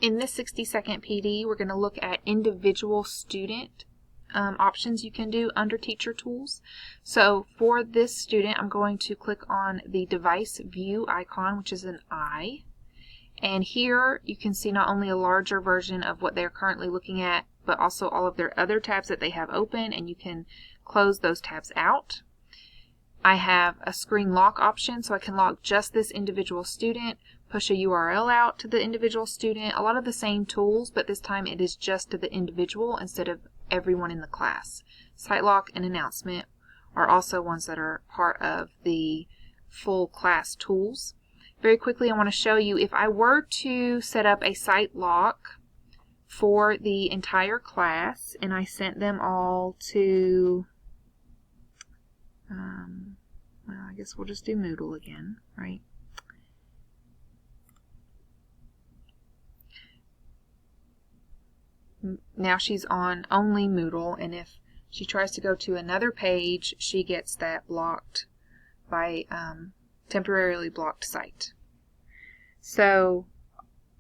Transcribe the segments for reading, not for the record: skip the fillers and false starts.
In this 60-second PD, we're going to look at individual student options you can do under Teacher Tools. So for this student, I'm going to click on the device view icon, which is an eye. And here you can see not only a larger version of what they're currently looking at, but also all of their other tabs that they have open, and you can close those tabs out. I have a screen lock option, so I can lock just this individual student, push a URL out to the individual student, a lot of the same tools, but this time it is just to the individual instead of everyone in the class. Site lock and announcement are also ones that are part of the full class tools. Very quickly, I want to show you if I were to set up a site lock for the entire class and I sent them all to well, I guess we'll just do Moodle again, right? Now she's on only Moodle, and if she tries to go to another page, she gets that blocked by temporarily blocked site. So,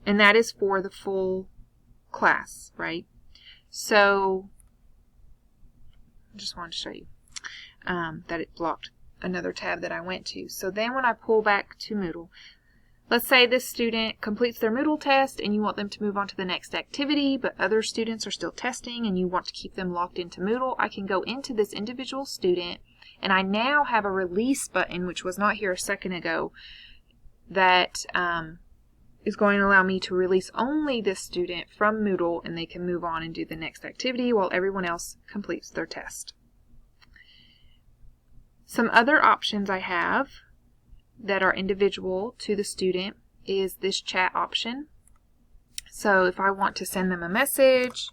and that is for the full class, right? So, I just wanted to show you that it blocked another tab that I went to. So then when I pull back to Moodle, let's say this student completes their Moodle test and you want them to move on to the next activity, but other students are still testing and you want to keep them locked into Moodle. I can go into this individual student, and I now have a release button, which was not here a second ago, that is going to allow me to release only this student from Moodle, and they can move on and do the next activity while everyone else completes their test. Some other options I have that are individual to the student is this chat option. So if I want to send them a message,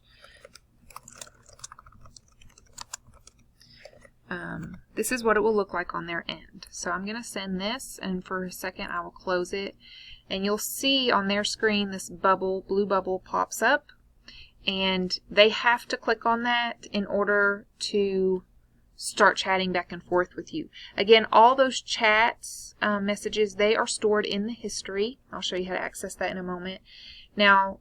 this is what it will look like on their end. So I'm going to send this, and for a second I will close it, and you'll see on their screen this bubble, blue bubble, pops up, and they have to click on that in order to start chatting back and forth with you. Again, all those chats, messages, they are stored in the history. I'll show you how to access that in a moment. Now,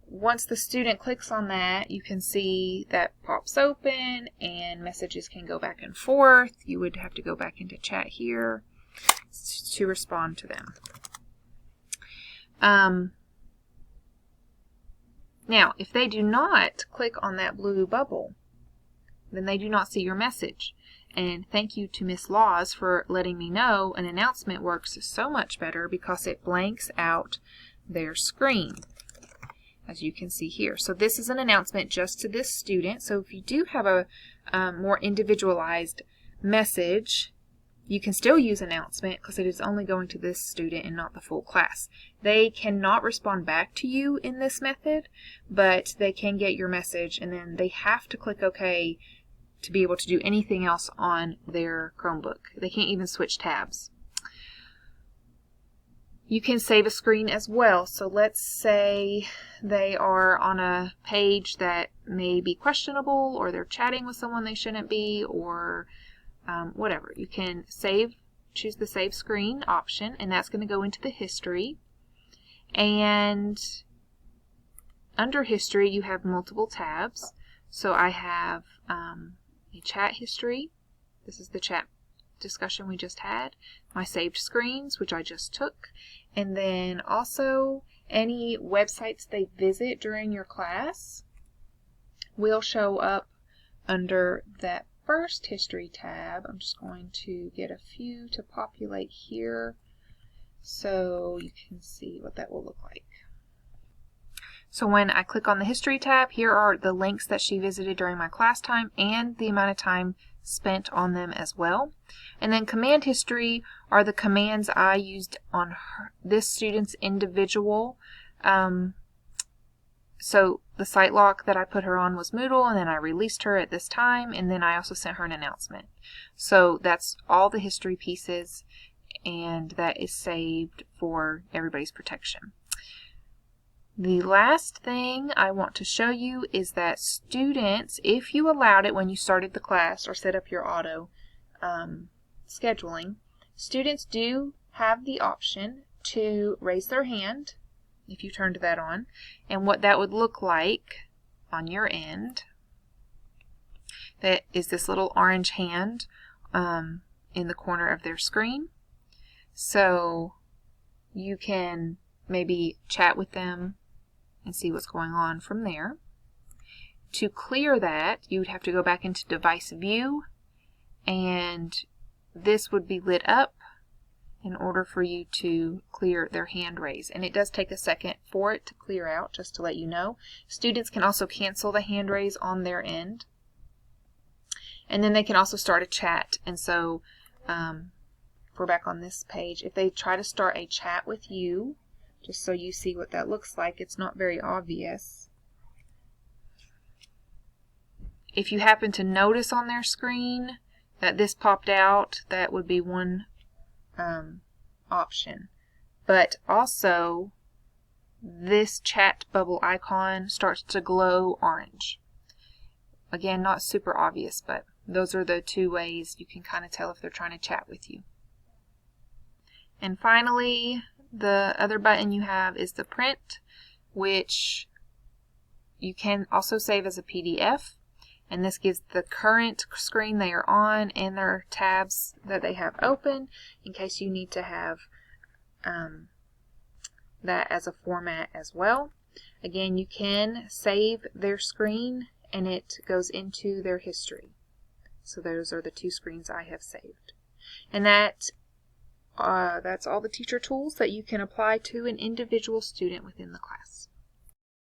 once the student clicks on that, you can see that pops open and messages can go back and forth. You would have to go back into chat here to respond to them. Now, if they do not click on that blue bubble, then they do not see your message. And thank you to Miss Laws for letting me know an announcement works so much better because it blanks out their screen, as you can see here. So this is an announcement just to this student. So if you do have a more individualized message, you can still use announcement because it is only going to this student and not the full class. They cannot respond back to you in this method, but they can get your message, and then they have to click OK to be able to do anything else on their Chromebook. They can't even switch tabs. You can save a screen as well. So let's say they are on a page that may be questionable, or they're chatting with someone they shouldn't be, or whatever. You can save, choose the save screen option, and that's going to go into the history. And under history you have multiple tabs. So I have a chat history. This is the chat discussion we just had. My saved screens, which I just took. And then also any websites they visit during your class will show up under that first history tab. I'm just going to get a few to populate here so you can see what that will look like. So when I click on the history tab, here are the links that she visited during my class time and the amount of time spent on them as well. And then command history are the commands I used on this student's individual. So the site lock that I put her on was Moodle, and then I released her at this time, and then I also sent her an announcement. So that's all the history pieces, and that is saved for everybody's protection. The last thing I want to show you is that students, if you allowed it when you started the class or set up your auto scheduling, students do have the option to raise their hand. if you turned that on. And what that would look like on your end, that is this little orange hand in the corner of their screen. So you can maybe chat with them and see what's going on from there. To clear that, you would have to go back into Device View, and this would be lit up in order for you to clear their hand raise. And it does take a second for it to clear out, just to let you know. Students can also cancel the hand raise on their end. And then they can also start a chat. And so, if we're back on this page, if they try to start a chat with you, just so you see what that looks like, it's not very obvious. If you happen to notice on their screen that this popped out, that would be one option. But also, this chat bubble icon starts to glow orange. Again, not super obvious, but those are the two ways you can kind of tell if they're trying to chat with you. And finally, the other button you have is the print, which you can also save as a PDF. And this gives the current screen they are on and their tabs that they have open in case you need to have that as a format as well. Again, you can save their screen and it goes into their history. So those are the two screens I have saved. And that's all the teacher tools that you can apply to an individual student within the class.